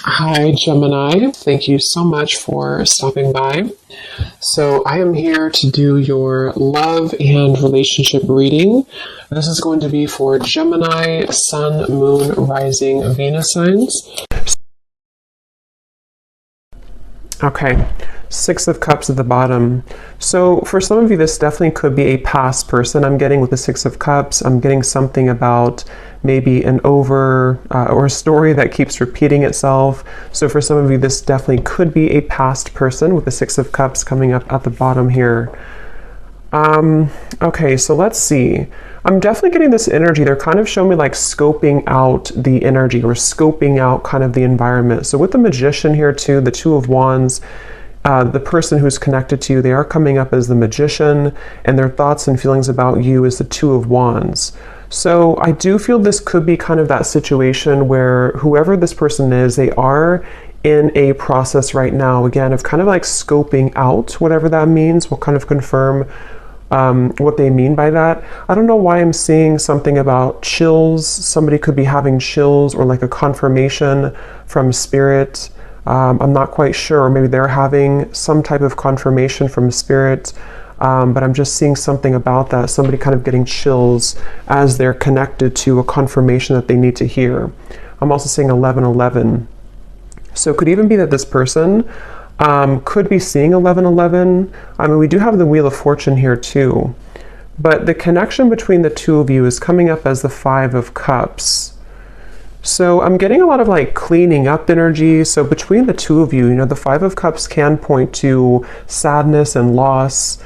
Hi, Gemini. Thank you so much for stopping by. So, I am here to do your love and relationship reading. This is going to be for Gemini, Sun, Moon, Rising, Venus signs. Okay, Six of Cups at the bottom. So for some of you, this definitely could be a past person. I'm getting with the Six of Cups, I'm getting something about maybe an or a story that keeps repeating itself. So for some of you, this definitely could be a past person with the Six of Cups coming up at the bottom here. Okay, so let's see. I'm definitely getting this energy. They're kind of showing me like scoping out the energy or scoping out kind of the environment. So with the Magician here too, the Two of Wands, the person who's connected to you, they are coming up as the Magician, and their thoughts and feelings about you is the Two of Wands. So I do feel this could be kind of that situation where whoever this person is, they are in a process right now, again, of kind of like scoping out whatever that means. We'll kind of confirm what they mean by that. I don't know why I'm seeing something about chills. Somebody could be having chills or like a confirmation from spirit. I'm not quite sure. Maybe they're having some type of confirmation from spirit. But I'm just seeing something about that. Somebody kind of getting chills as they're connected to a confirmation that they need to hear. I'm also seeing 1111. So it could even be that this person could be seeing 1111. I mean, we do have the Wheel of Fortune here too. But the connection between the two of you is coming up as the Five of Cups. So I'm getting a lot of like cleaning up energy. So between the two of you, the Five of Cups can point to sadness and loss.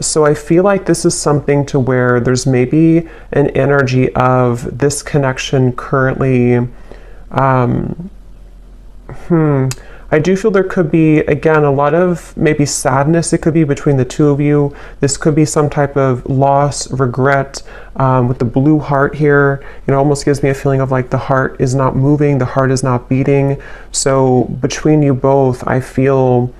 So I feel like this is something to where there's maybe an energy of this connection currently. I do feel there could be, again, a lot of maybe sadness. It could be between the two of you. This could be some type of loss, regret, with the blue heart here. It almost gives me a feeling of like the heart is not moving, the heart is not beating. So between you both, I feel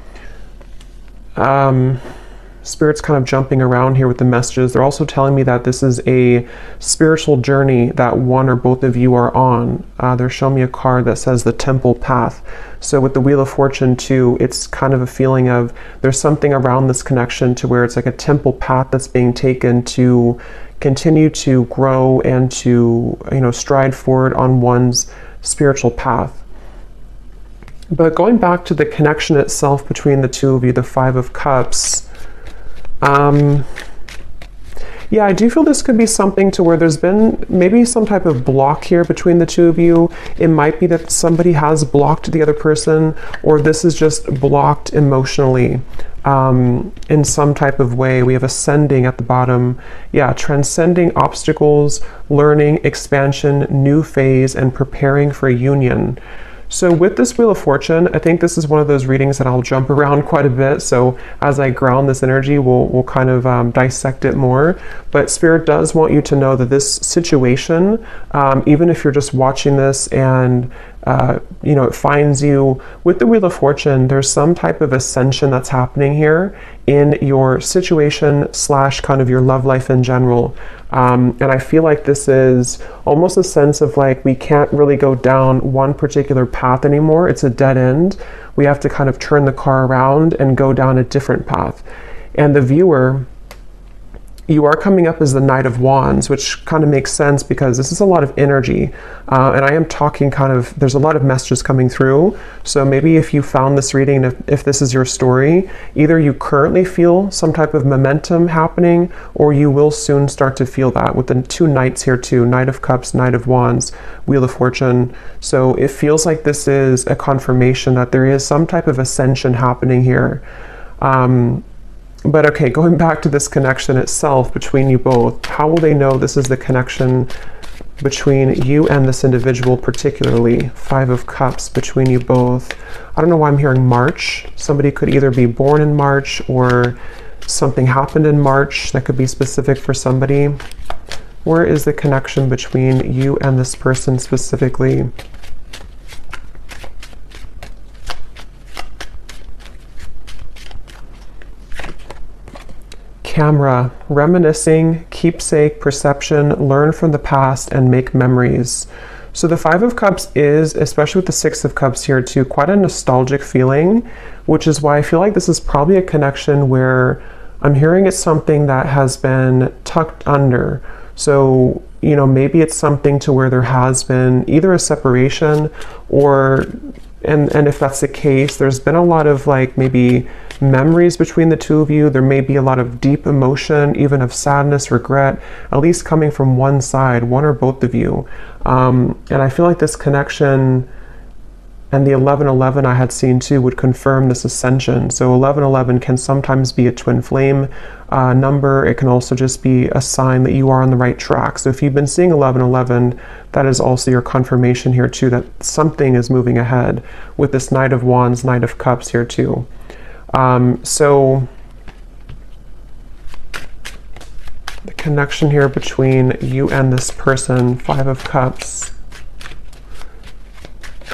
Spirit's kind of jumping around here with the messages. They're also telling me that this is a spiritual journey that one or both of you are on. They're showing me a card that says the Temple Path. So with the Wheel of Fortune too, it's kind of a feeling of there's something around this connection to where it's like a temple path that's being taken to continue to grow and to, stride forward on one's spiritual path. But going back to the connection itself between the two of you, the Five of Cups, yeah, I do feel this could be something to where there's been maybe some type of block here between the two of you. It might be that somebody has blocked the other person, or this is just blocked emotionally in some type of way. We have ascending at the bottom. Yeah, transcending obstacles, learning, expansion, new phase, and preparing for a union. So with this Wheel of Fortune, I think this is one of those readings that I'll jump around quite a bit. So as I ground this energy, we'll kind of dissect it more. But Spirit does want you to know that this situation, even if you're just watching this and it finds you with the Wheel of Fortune, there's some type of ascension that's happening here in your situation / kind of your love life in general. And I feel like this is almost a sense of like we can't really go down one particular path anymore. It's a dead end. We have to kind of turn the car around and go down a different path. And the viewer, you are coming up as the Knight of Wands, which kind of makes sense because this is a lot of energy. And I am talking there's a lot of messages coming through. So maybe if you found this reading, if this is your story, either you currently feel some type of momentum happening, or you will soon start to feel that with the two Knights here too, Knight of Cups, Knight of Wands, Wheel of Fortune. So it feels like this is a confirmation that there is some type of ascension happening here. But okay, going back to this connection itself between you both, how will they know this is the connection between you and this individual particularly? Five of Cups between you both. I don't know why I'm hearing March. Somebody could either be born in March or something happened in March that could be specific for somebody. Where is the connection between you and this person specifically? Camera, reminiscing, keepsake, perception, learn from the past, and make memories. So the Five of Cups is, especially with the Six of Cups here too, quite a nostalgic feeling, which is why I feel like this is probably a connection where I'm hearing it's something that has been tucked under. So, you know, maybe it's something to where there has been either a separation or, and if that's the case, there's been a lot of like maybe memories between the two of you. There may be a lot of deep emotion, even of sadness, regret, at least coming from one side, one or both of you. And I feel like this connection and the 1111 I had seen too would confirm this ascension. So 1111 can sometimes be a twin flame number. It can also just be a sign that you are on the right track. So if you've been seeing 1111, that is also your confirmation here too, that something is moving ahead with this Knight of Wands, Knight of Cups here too. So the connection here between you and this person, Five of Cups,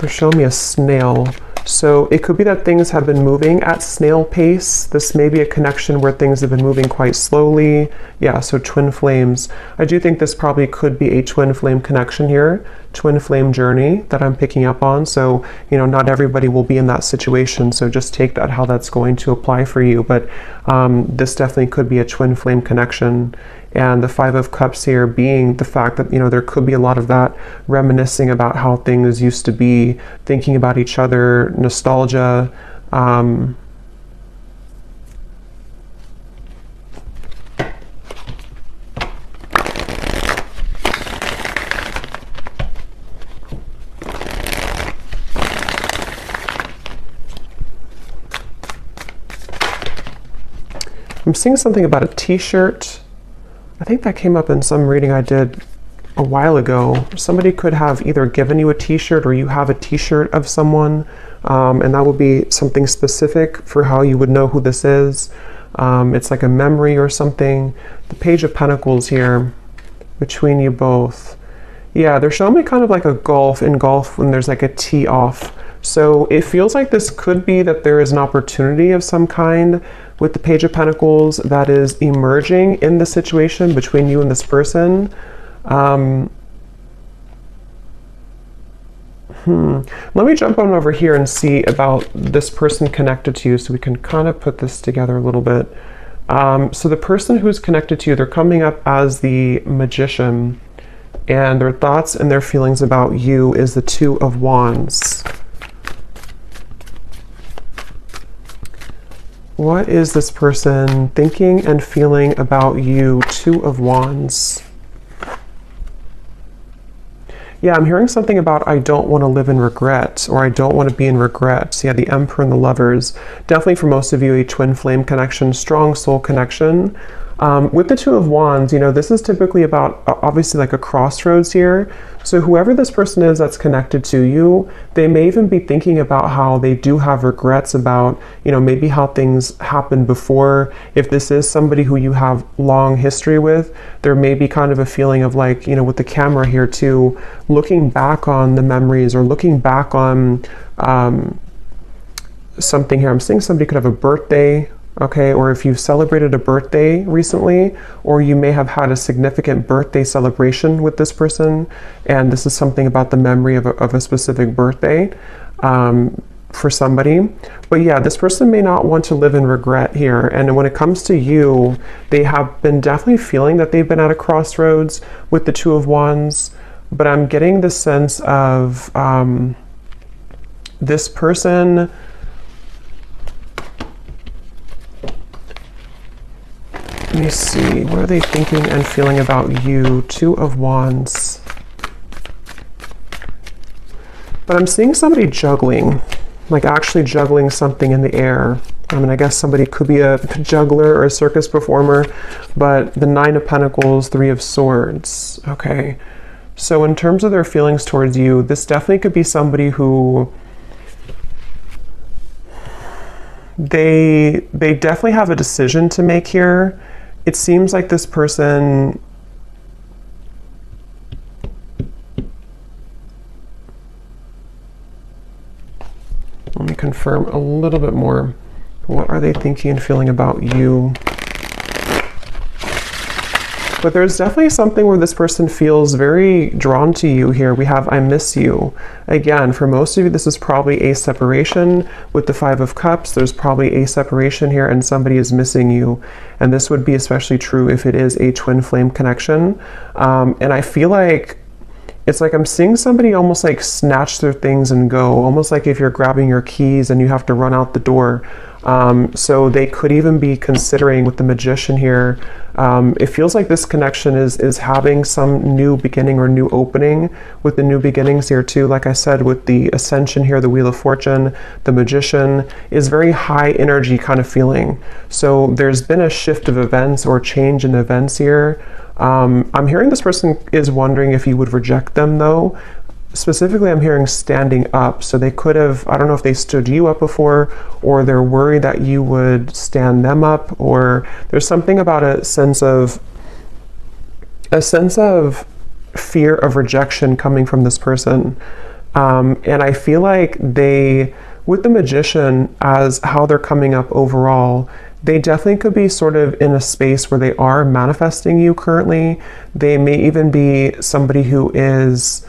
they're showing me a snail. So it could be that things have been moving at snail pace. This may be a connection where things have been moving quite slowly. Yeah, so twin flames. I do think this probably could be a twin flame connection here, twin flame journey that I'm picking up on. So, you know, not everybody will be in that situation. So just take that how that's going to apply for you. But this definitely could be a twin flame connection. And the Five of Cups here being the fact that, you know, there could be a lot of that reminiscing about how things used to be, thinking about each other, nostalgia. I'm seeing something about a t-shirt. I think that came up in some reading I did a while ago. Somebody could have either given you a t-shirt or you have a t-shirt of someone, and that would be something specific for how you would know who this is. It's like a memory or something. The Page of Pentacles here between you both. Yeah, they're showing me kind of like a golf in golf when there's like a tee off. So it feels like this could be that there is an opportunity of some kind with the Page of Pentacles that is emerging in the situation between you and this person. Let me jump on over here and see about this person connected to you so we can kind of put this together a little bit. So the person who's connected to you, they're coming up as the Magician, and their thoughts and their feelings about you is the Two of Wands. What is this person thinking and feeling about you? Two of Wands. Yeah, I'm hearing something about I don't want to live in regret, or I don't want to be in regret. So yeah, the Emperor and the Lovers. Definitely for most of you, a twin flame connection, strong soul connection. With the Two of Wands, you know, this is typically about obviously like a crossroads here. So whoever this person is that's connected to you, they may even be thinking about how they do have regrets about, you know, maybe how things happened before. If this is somebody who you have long history with, there may be kind of a feeling of like, you know, with the camera here too, looking back on the memories or looking back on something here. I'm seeing somebody could have a birthday. Okay, or if you've celebrated a birthday recently, or you may have had a significant birthday celebration with this person, and this is something about the memory of a specific birthday for somebody. But yeah, this person may not want to live in regret here. And when it comes to you, they have been definitely feeling that they've been at a crossroads with the Two of Wands. But I'm getting the sense of this person. Let me see, what are they thinking and feeling about you? Two of Wands. But I'm seeing somebody juggling, like actually juggling something in the air. I mean, I guess somebody could be a juggler or a circus performer, but the Nine of Pentacles, Three of Swords. Okay, so in terms of their feelings towards you, this definitely could be somebody who they definitely have a decision to make here. It seems like this person, let me confirm a little bit more. What are they thinking and feeling about you? But there's definitely something where this person feels very drawn to you here. We have I miss you. Again, for most of you, this is probably a separation. With the Five of Cups, there's probably a separation here and somebody is missing you. And this would be especially true if it is a twin flame connection. And I feel like it's like I'm seeing somebody almost like snatch their things and go, almost like if you're grabbing your keys and you have to run out the door. So they could even be considering with the Magician here, it feels like this connection is having some new beginning or new opening with the new beginnings here too. Like I said, with the Ascension here, the Wheel of Fortune, the Magician is very high energy kind of feeling. So there's been a shift of events or change in events here. I'm hearing this person is wondering if you would reject them though. Specifically, I'm hearing standing up. So they could have, I don't know if they stood you up before, or they're worried that you would stand them up, or there's something about a sense of fear of rejection coming from this person. And I feel like they, with the Magician as how they're coming up overall, they definitely could be sort of in a space where they are manifesting you currently. They may even be somebody who is,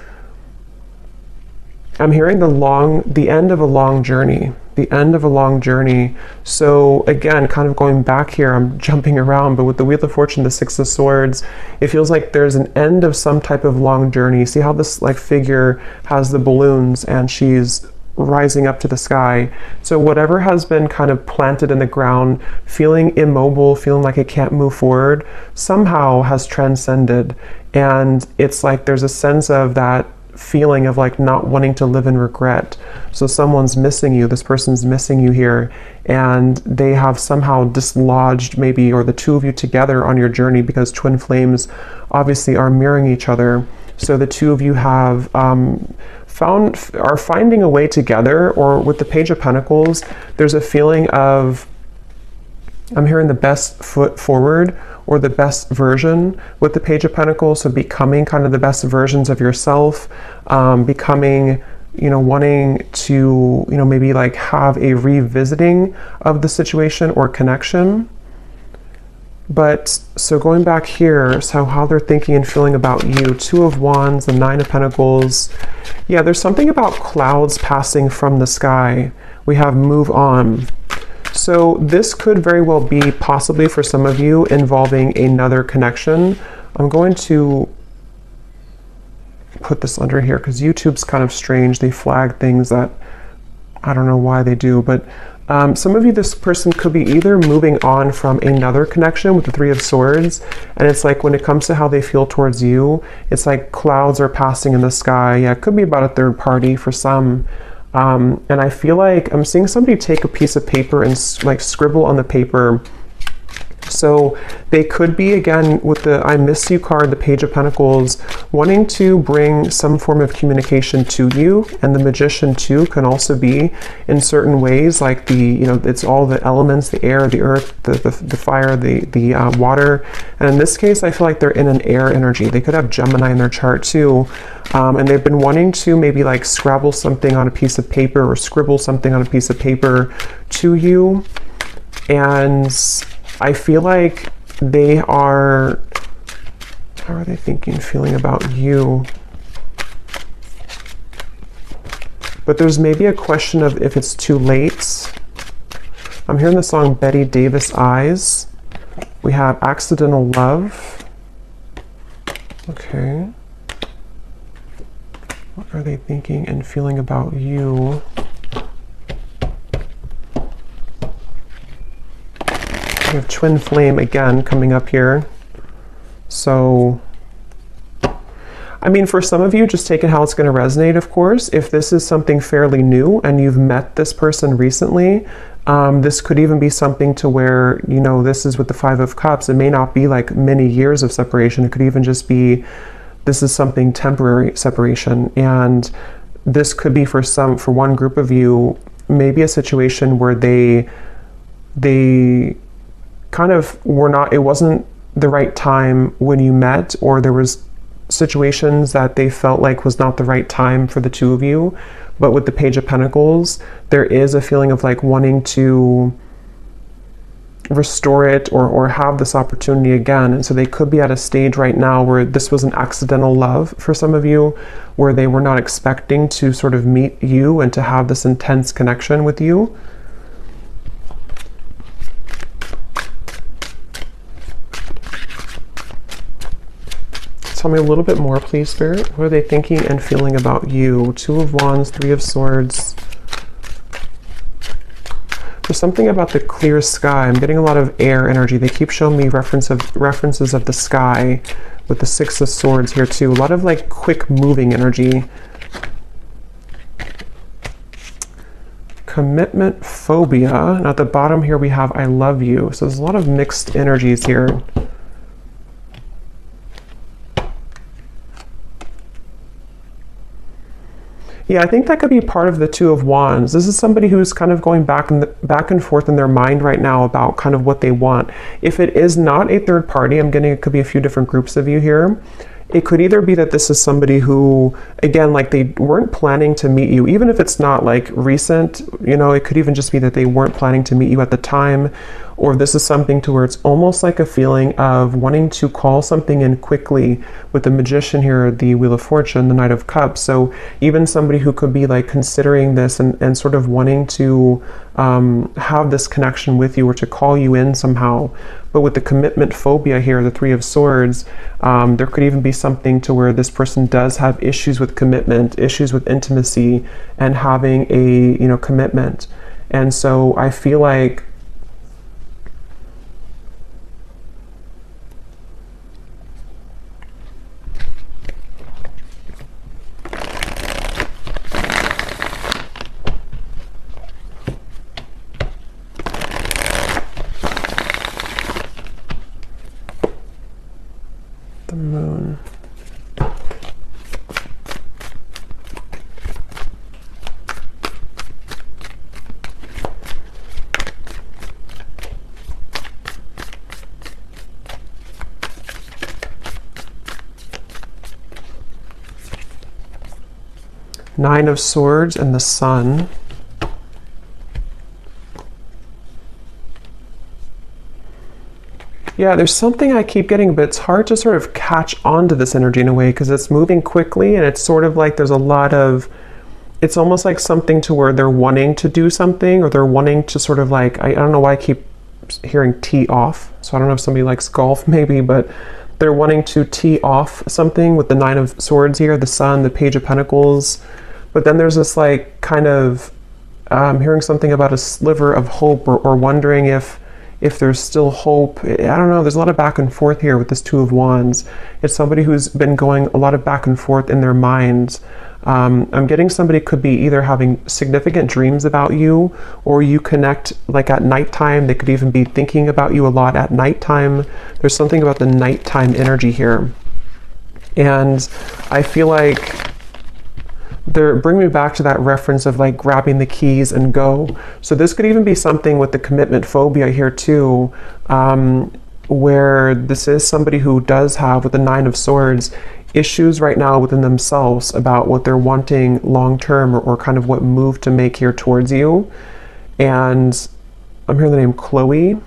I'm hearing the end of a long journey, the end of a long journey. So again, kind of going back here, I'm jumping around, but with the Wheel of Fortune, the Six of Swords, it feels like there's an end of some type of long journey. See how this like figure has the balloons and she's rising up to the sky. So whatever has been kind of planted in the ground, feeling immobile, feeling like it can't move forward, somehow has transcended. And it's like there's a sense of that feeling of like not wanting to live in regret. So someone's missing you, this person's missing you here, and they have somehow dislodged maybe, or the two of you together on your journey, because twin flames obviously are mirroring each other. So the two of you have are finding a way together. Or with the Page of Pentacles, there's a feeling of, I'm hearing the best foot forward, or the best version with the Page of Pentacles. So becoming kind of the best versions of yourself, becoming, you know, wanting to, you know, maybe like have a revisiting of the situation or connection. But so going back here, so how they're thinking and feeling about you, Two of Wands, the Nine of Pentacles. Yeah, there's something about clouds passing from the sky. We have move on. So this could very well be possibly for some of you involving another connection. I'm going to put this under here because YouTube's kind of strange. They flag things that I don't know why they do, but some of you, this person could be either moving on from another connection with the Three of Swords, and it's like when it comes to how they feel towards you, it's like clouds are passing in the sky. Yeah, it could be about a third party for some. And I feel like I'm seeing somebody take a piece of paper and like scribble on the paper. So they could be, again, with the I miss you card, the Page of Pentacles, wanting to bring some form of communication to you. And the Magician too can also be in certain ways, like the, you know, it's all the elements, the air, the earth, the fire, the water. And in this case, I feel like they're in an air energy. They could have Gemini in their chart too. And they've been wanting to maybe like scrabble something on a piece of paper or scribble something on a piece of paper to you. And I feel like they are, how are they thinking, feeling about you? But there's maybe a question of if it's too late. I'm hearing the song Betty Davis Eyes. We have Accidental Love. Okay. What are they thinking and feeling about you? We have Twin Flame again coming up here. So, I mean, for some of you, just take it how it's going to resonate, of course. If this is something fairly new and you've met this person recently, this could even be something to where, you know, this is with the Five of Cups. It may not be like many years of separation. It could even just be, this is something temporary separation. And this could be for one group of you, maybe a situation where they kind of were not, it wasn't the right time when you met, or there was situations that they felt like was not the right time for the two of you. But with the Page of Pentacles, there is a feeling of like wanting to restore it or have this opportunity again. And so they could be at a stage right now where this was an accidental love for some of you, where they were not expecting to sort of meet you and to have this intense connection with you. Tell me a little bit more, please, Spirit. What are they thinking and feeling about you? Two of Wands, Three of Swords. There's something about the clear sky. I'm getting a lot of air energy. They keep showing me references of the sky with the Six of Swords here too. A lot of like quick moving energy. Commitment phobia. And at the bottom here we have I love you. So there's a lot of mixed energies here. Yeah, I think that could be part of the Two of Wands. This is somebody who's kind of going back and forth in their mind right now about kind of what they want. If it is not a third party, I'm getting it could be a few different groups of you here. It could either be that this is somebody who, again, like they weren't planning to meet you, even if it's not like recent, you know, it could even just be that they weren't planning to meet you at the time, or this is something to where it's almost like a feeling of wanting to call something in quickly with the Magician here, the Wheel of Fortune, the Knight of Cups. So even somebody who could be like considering this and sort of wanting to have this connection with you or to call you in somehow. But with the commitment phobia here, the Three of Swords, there could even be something to where this person does have issues with commitment, issues with intimacy, and having a, you know, commitment. And so I feel like the Moon. Nine of Swords and the Sun. Yeah, there's something I keep getting, but it's hard to sort of catch on to this energy in a way because it's moving quickly and it's sort of like there's a lot of, it's almost like something to where they're wanting to do something or they're wanting to sort of like, I don't know why I keep hearing tee off. So I don't know if somebody likes golf maybe, but they're wanting to tee off something with the Nine of Swords here, the Sun, the Page of Pentacles. But then there's this like kind of, hearing something about a sliver of hope or wondering if there's still hope. I don't know, there's a lot of back and forth here with this Two of Wands. It's somebody who's been going a lot of back and forth in their minds. I'm getting somebody could be either having significant dreams about you or you connect like at nighttime. They could even be thinking about you a lot at nighttime. There's something about the nighttime energy here. And I feel like they're bringing me back to that reference of like grabbing the keys and go. So this could even be something with the commitment phobia here too, where this is somebody who does have, with the Nine of Swords, issues right now within themselves about what they're wanting long-term or kind of what move to make here towards you. And I'm hearing the name Chloe.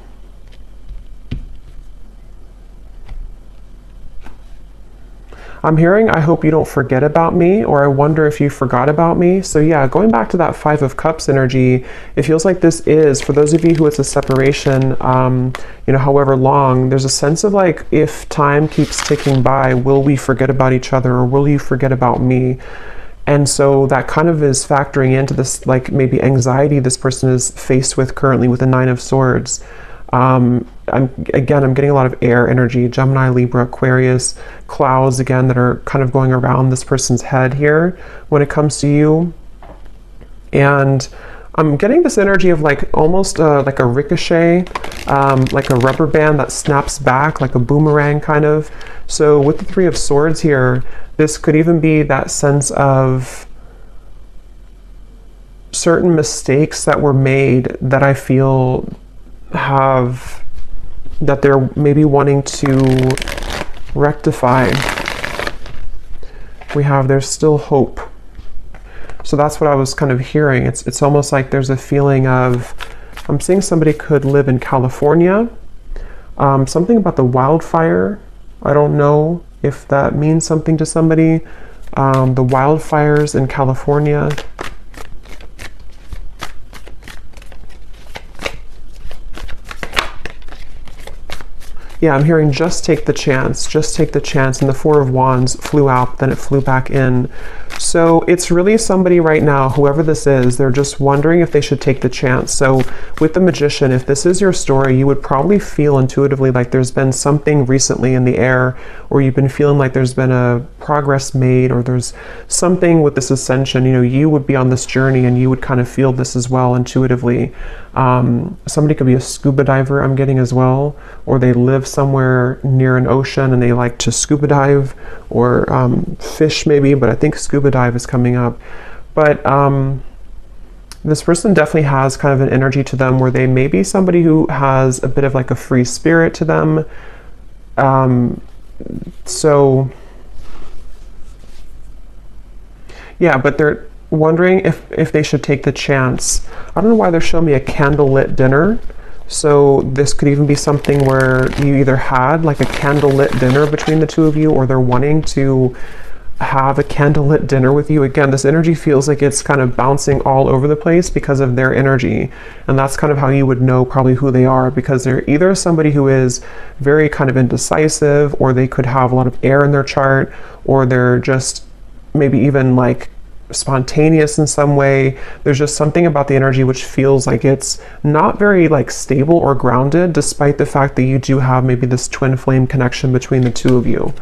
I'm hearing, I hope you don't forget about me, or I wonder if you forgot about me. So yeah, going back to that Five of Cups energy, it feels like this is, for those of you who it's a separation, you know, however long, there's a sense of like, if time keeps ticking by, will we forget about each other or will you forget about me? And so that kind of is factoring into this, like maybe anxiety this person is faced with currently with the Nine of Swords. I'm getting a lot of air energy, Gemini, Libra, Aquarius, clouds again that are kind of going around this person's head here when it comes to you. And I'm getting this energy of like almost like a ricochet, like a rubber band that snaps back, like a boomerang kind of. So with the Three of Swords here, this could even be that sense of certain mistakes that were made that I feel have, that they're maybe wanting to rectify. We have, there's still hope. So that's what I was kind of hearing. It's almost like there's a feeling of I'm seeing somebody could live in California. Something about the wildfire. I don't know if that means something to somebody. The wildfires in California. Yeah, I'm hearing just take the chance, just take the chance. And the Four of Wands flew out, then it flew back in. So it's really somebody right now, whoever this is, they're just wondering if they should take the chance. So with the Magician, if this is your story, you would probably feel intuitively like there's been something recently in the air, or you've been feeling like there's been a progress made, or there's something with this ascension. You know, you would be on this journey and you would kind of feel this as well intuitively. Somebody could be a scuba diver, I'm getting as well, or they live somewhere near an ocean and they like to scuba dive, or fish maybe, but I think scuba dive is coming up. But this person definitely has kind of an energy to them where they may be somebody who has a bit of like a free spirit to them. So yeah, but they're wondering if they should take the chance. I don't know why they're showing me a candlelit dinner. So this could even be something where you either had like a candlelit dinner between the two of you, or they're wanting to have a candlelit dinner with you. Again, this energy feels like it's kind of bouncing all over the place because of their energy. And that's kind of how you would know probably who they are, because they're either somebody who is very kind of indecisive, or they could have a lot of air in their chart, or they're just maybe even like spontaneous in some way. There's just something about the energy which feels like it's not very like stable or grounded, despite the fact that you do have maybe this twin flame connection between the two of you.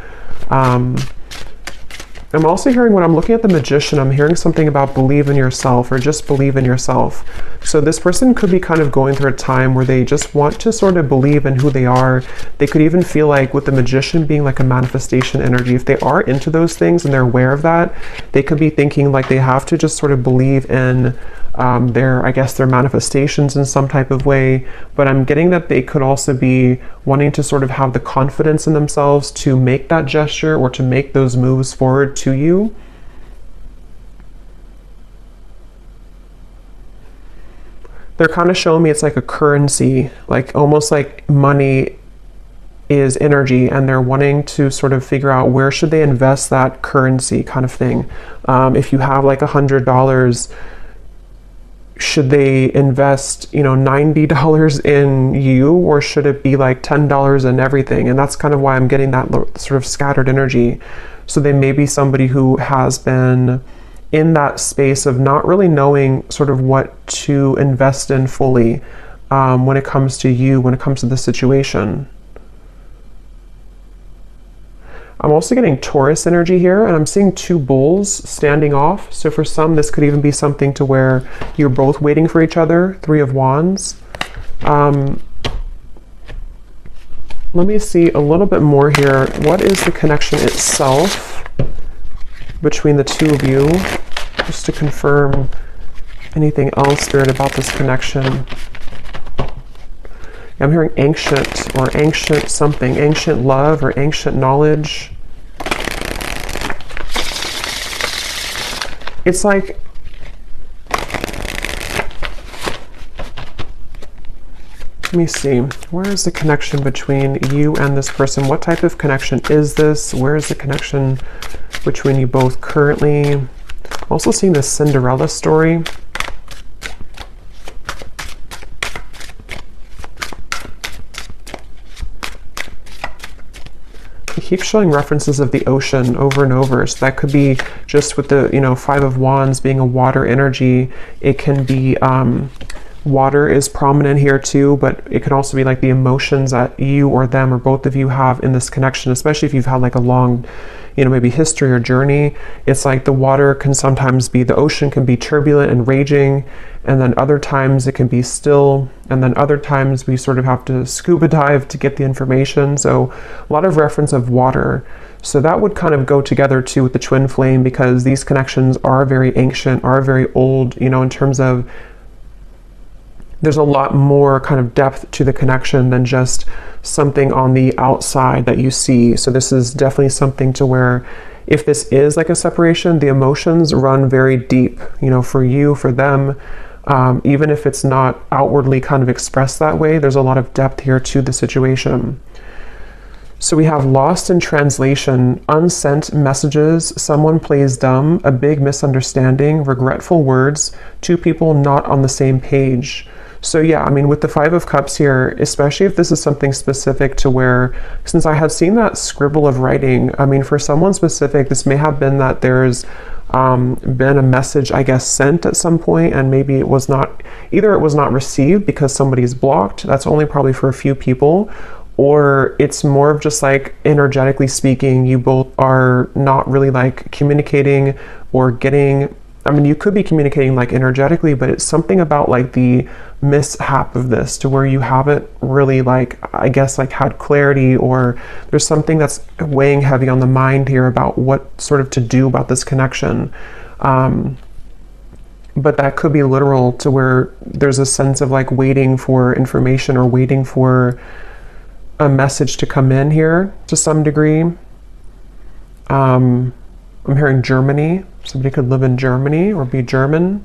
I'm also hearing, when I'm looking at the Magician, I'm hearing something about believe in yourself, or just believe in yourself. So this person could be kind of going through a time where they just want to sort of believe in who they are. They could even feel like, with the Magician being like a manifestation energy, if they are into those things and they're aware of that, they could be thinking like they have to just sort of believe in their, I guess, their manifestations in some type of way. But I'm getting that they could also be wanting to sort of have the confidence in themselves to make that gesture, or to make those moves forward to you. They're kind of showing me it's like a currency, like almost like money is energy, and they're wanting to sort of figure out where should they invest that currency kind of thing. If you have like $100, should they invest, you know, $90 in you, or should it be like $10 in everything? And that's kind of why I'm getting that sort of scattered energy. So they may be somebody who has been in that space of not really knowing sort of what to invest in fully when it comes to you, when it comes to the situation. I'm also getting Taurus energy here, and I'm seeing two bulls standing off. So for some, this could even be something to where you're both waiting for each other. Three of Wands. Let me see a little bit more here. What is the connection itself between the two of you? Just to confirm anything else, Spirit, about this connection. I'm hearing ancient, or ancient something, ancient love, or ancient knowledge. It's like, let me see, where is the connection between you and this person? What type of connection is this? Where is the connection between you both currently? I'm also seeing this Cinderella story. Keep showing references of the ocean over and over. So that could be just with the, you know, Five of Wands being a water energy. It can be, water is prominent here too, but it can also be like the emotions that you or them or both of you have in this connection, especially if you've had like a long, you know, maybe history or journey. It's like the water can sometimes be, the ocean can be turbulent and raging, and then other times it can be still, and then other times we sort of have to scuba dive to get the information. So a lot of reference of water. So that would kind of go together too with the twin flame, because these connections are very ancient, are very old, you know, in terms of there's a lot more kind of depth to the connection than just something on the outside that you see. So this is definitely something to where, if this is like a separation, the emotions run very deep, you know, for you, for them. Even if it's not outwardly kind of expressed that way, there's a lot of depth here to the situation. So we have lost in translation, unsent messages, someone plays dumb, a big misunderstanding, regretful words, two people not on the same page. So yeah, I mean, with the Five of Cups here, especially if this is something specific to where, since I had seen that scribble of writing, I mean, for someone specific, this may have been that there's been a message, I guess, sent at some point, and maybe it was not, either it was not received because somebody's blocked, that's only probably for a few people, or it's more of just like energetically speaking, you both are not really like communicating or getting, I mean, you could be communicating like energetically, but it's something about like the mishap of this to where you haven't really like, I guess, like had clarity, or there's something that's weighing heavy on the mind here about what sort of to do about this connection. But that could be literal to where there's a sense of like waiting for information or waiting for a message to come in here to some degree. I'm hearing Germany. Somebody could live in Germany or be German.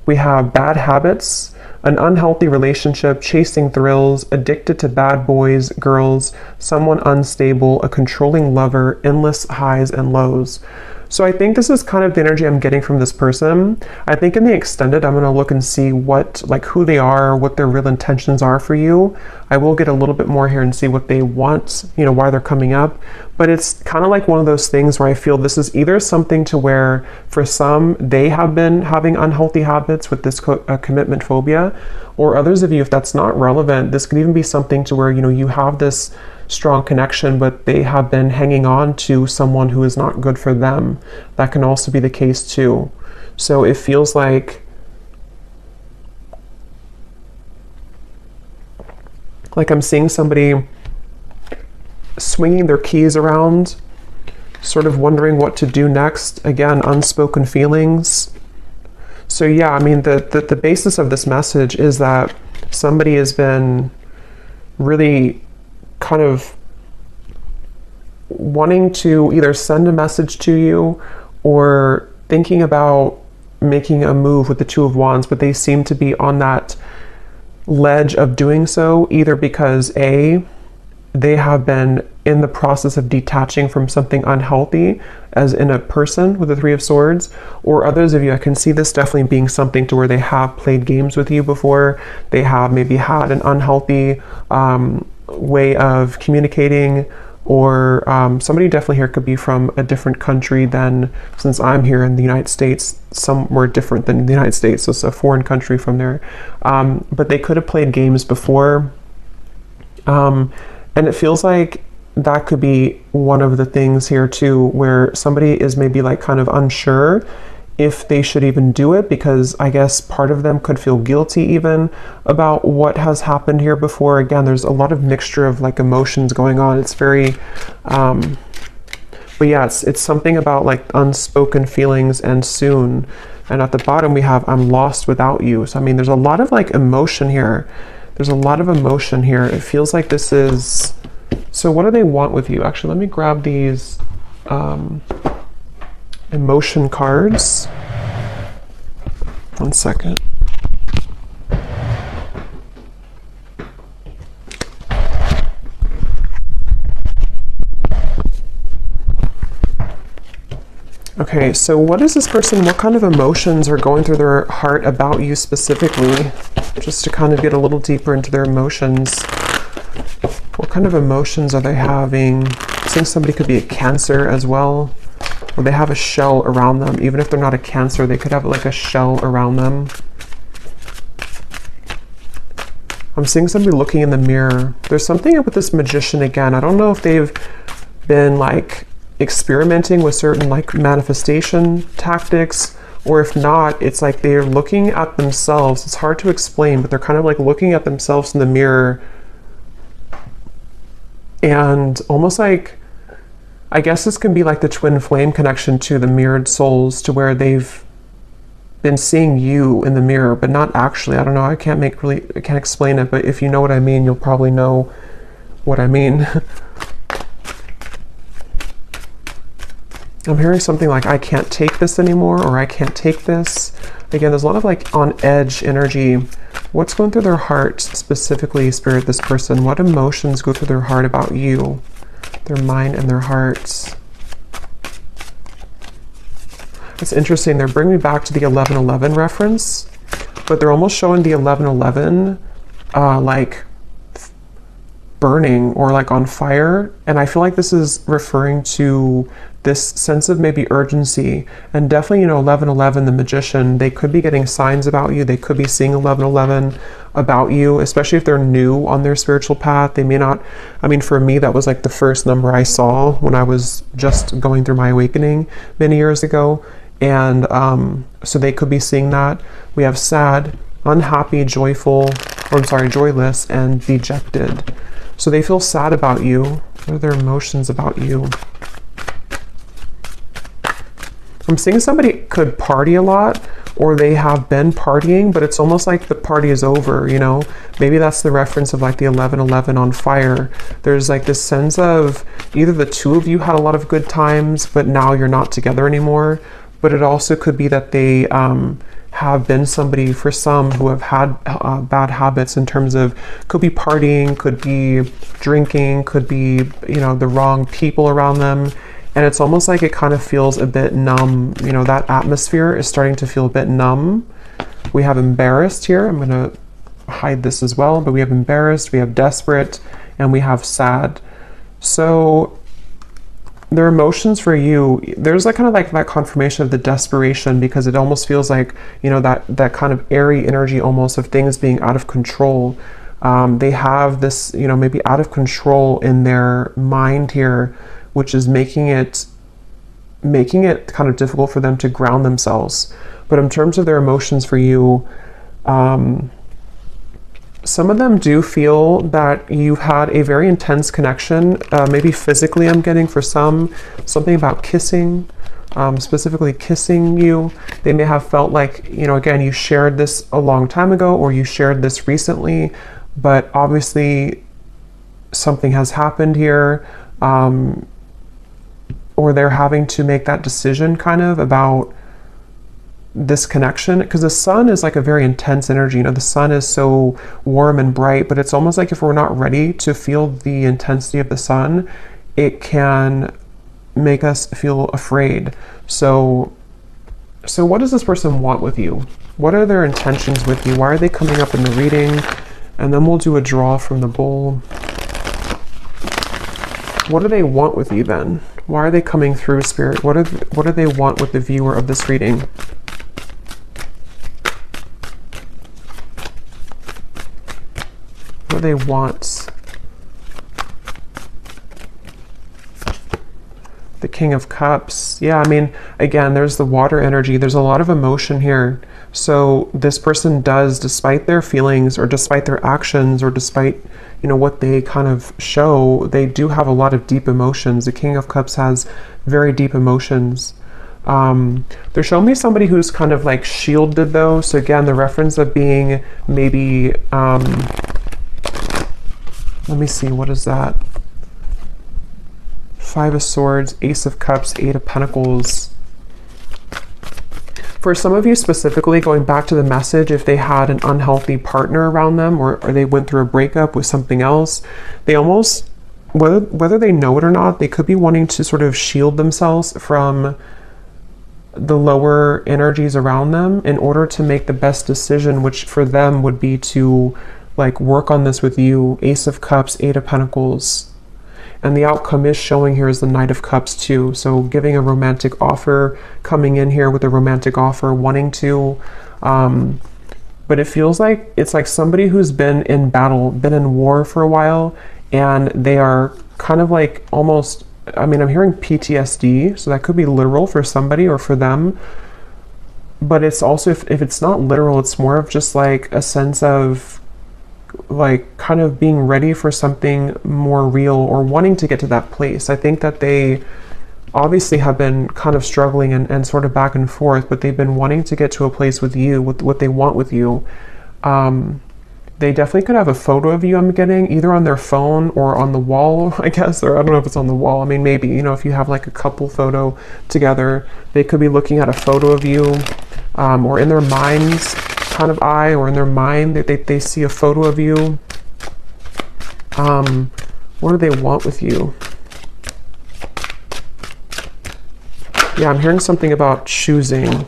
We have bad habits, an unhealthy relationship, chasing thrills, addicted to bad boys, girls, someone unstable, a controlling lover, endless highs and lows. So I think this is kind of the energy I'm getting from this person. I think in the extended, I'm going to look and see what, like who they are, what their real intentions are for you. I will get a little bit more here and see what they want, you know, why they're coming up. But it's kind of like one of those things where I feel this is either something to where for some, they have been having unhealthy habits with this commitment phobia, or others of you, if that's not relevant, this could even be something to where, you know, you have this strong connection, but they have been hanging on to someone who is not good for them. That can also be the case too. So it feels like I'm seeing somebody swinging their keys around, sort of wondering what to do next. Again, unspoken feelings. So yeah, I mean, the basis of this message is that somebody has been really kind of wanting to either send a message to you or thinking about making a move with the Two of Wands, but they seem to be on that ledge of doing so, either because A, they have been in the process of detaching from something unhealthy, as in a person with the Three of Swords, or others of you, I can see this definitely being something to where they have played games with you before, they have maybe had an unhealthy way of communicating, or somebody definitely here could be from a different country than, since I'm here in the United States, somewhere different than the United States, so it's a foreign country from there. But they could have played games before. And it feels like that could be one of the things here too, where somebody is maybe like kind of unsure if they should even do it, because I guess part of them could feel guilty even about what has happened here before. Again, there's a lot of mixture of like emotions going on. It's very, but yeah, it's something about like unspoken feelings and soon. And at the bottom we have, I'm lost without you. So I mean, there's a lot of like emotion here. There's a lot of emotion here. It feels like this is, so what do they want with you? Actually, let me grab these emotion cards. 1 second. Okay, so what is this person, what kind of emotions are going through their heart about you specifically? Just to kind of get a little deeper into their emotions. What kind of emotions are they having? I think somebody could be a Cancer as well, or they have a shell around them. Even if they're not a Cancer, they could have like a shell around them. I'm seeing somebody looking in the mirror. There's something with this Magician again. I don't know if they've been like experimenting with certain like manifestation tactics, or if not, it's like they're looking at themselves. It's hard to explain, but they're kind of like looking at themselves in the mirror and almost like, I guess this can be like the twin flame connection to the mirrored souls, to where they've been seeing you in the mirror, but not actually. I don't know. I can't explain it, but if you know what I mean, you'll probably know what I mean. I'm hearing something like, I can't take this anymore, or I can't take this. Again, there's a lot of like on edge energy. What's going through their heart specifically, Spirit, this person? What emotions go through their heart about you? Their mind and their hearts. It's interesting. They're bringing me back to the 11:11 reference, but they're almost showing the 11:11 like burning or like on fire. And I feel like this is referring to this sense of maybe urgency. And definitely, you know, 11:11, the magician, they could be getting signs about you. They could be seeing 11:11 about you, especially if they're new on their spiritual path. They may not, I mean, for me, that was like the first number I saw when I was just going through my awakening many years ago. And so they could be seeing that. We have sad, unhappy, joyful, or I'm sorry, joyless, and dejected. So they feel sad about you. What are their emotions about you? I'm seeing somebody could party a lot, or they have been partying, but it's almost like the party is over, you know? Maybe that's the reference of like the 11:11 on fire. There's like this sense of either the two of you had a lot of good times, but now you're not together anymore. But it also could be that they have been somebody, for some, who have had bad habits in terms of, could be partying, could be drinking, could be, you know, the wrong people around them. And it's almost like it kind of feels a bit numb. You know, that atmosphere is starting to feel a bit numb. We have embarrassed here. I'm going to hide this as well, but we have embarrassed, we have desperate, and we have sad. So their emotions for you, there's like kind of like that confirmation of the desperation, because it almost feels like, you know, that kind of airy energy almost of things being out of control. They have this, you know, maybe out of control in their mind here, which is making it kind of difficult for them to ground themselves. But in terms of their emotions for you, some of them do feel that you've had a very intense connection, maybe physically. I'm getting for some, something about kissing, specifically kissing you. They may have felt like, you know, again, you shared this a long time ago, or you shared this recently, but obviously something has happened here, or they're having to make that decision kind of about this connection, because the sun is like a very intense energy. You know, the sun is so warm and bright, but it's almost like if we're not ready to feel the intensity of the sun, it can make us feel afraid. So what does this person want with you? What are their intentions with you? Why are they coming up in the reading? And then we'll do a draw from the bowl. What do they want with you then? Why are they coming through, Spirit? What do they want with the viewer of this reading? What do they want? The King of Cups. Yeah, I mean, again, there's the water energy. There's a lot of emotion here. So this person does, despite their feelings or despite their actions or despite, you know, what they kind of show, they do have a lot of deep emotions. The King of Cups has very deep emotions. They're showing me somebody who's kind of like shielded though. So again, the reference of being maybe, let me see, what is that? Five of Swords, Ace of Cups, Eight of Pentacles. For some of you specifically, going back to the message, if they had an unhealthy partner around them, or they went through a breakup with something else, they almost, whether they know it or not, they could be wanting to sort of shield themselves from the lower energies around them in order to make the best decision, which for them would be to like work on this with you. Ace of Cups, Eight of Pentacles. And the outcome is showing here is the Knight of Cups too. So giving a romantic offer, coming in here with a romantic offer, wanting to, but it feels like it's like somebody who's been in battle, been in war for a while, and they are kind of like almost, I mean, I'm hearing PTSD, so that could be literal for somebody or for them. But it's also, if it's not literal, it's more of just like a sense of like kind of being ready for something more real, or wanting to get to that place. I think that they obviously have been kind of struggling and sort of back and forth, but they've been wanting to get to a place with you, with what they want with you. They definitely could have a photo of you, I'm getting, either on their phone or on the wall, I guess, or I don't know if it's on the wall. I mean, maybe, you know, if you have like a couple photo together, they could be looking at a photo of you. or in their mind's kind of eye, or in their mind they see a photo of you. What do they want with you? Yeah, I'm hearing something about choosing,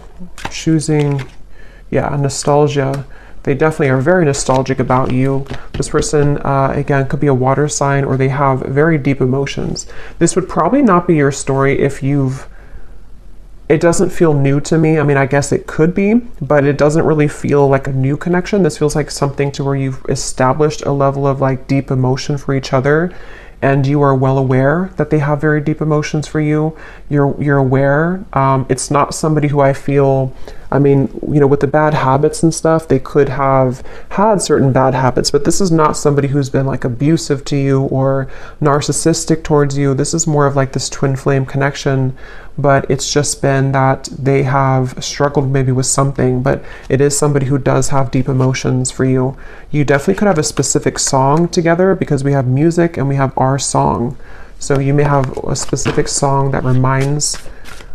yeah, nostalgia. They definitely are very nostalgic about you. This person, again, could be a water sign, or they have very deep emotions. This would probably not be your story if it doesn't feel new to me. I mean, I guess it could be, but it doesn't really feel like a new connection. This feels like something to where you've established a level of like deep emotion for each other, and you are well aware that they have very deep emotions for you. You're aware. It's not somebody who I feel, I mean, you know, with the bad habits and stuff, they could have had certain bad habits, but this is not somebody who's been like abusive to you or narcissistic towards you. This is more of like this twin flame connection, but it's just been that they have struggled maybe with something, but it is somebody who does have deep emotions for you. You definitely could have a specific song together, because we have music and we have our song. So you may have a specific song that reminds,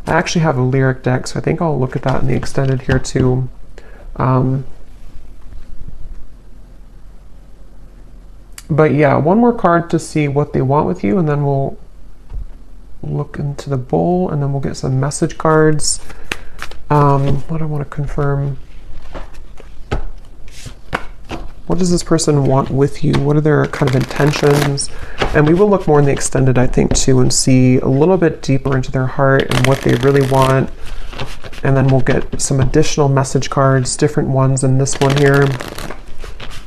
I actually have a lyric deck, so I think I'll look at that in the extended here too. But yeah, one more card to see what they want with you, and then we'll look into the bowl, and then we'll get some message cards. What do I want to confirm? What does this person want with you? What are their kind of intentions? And we will look more in the extended, I think, too, and see a little bit deeper into their heart and what they really want. And then we'll get some additional message cards, different ones than this one here.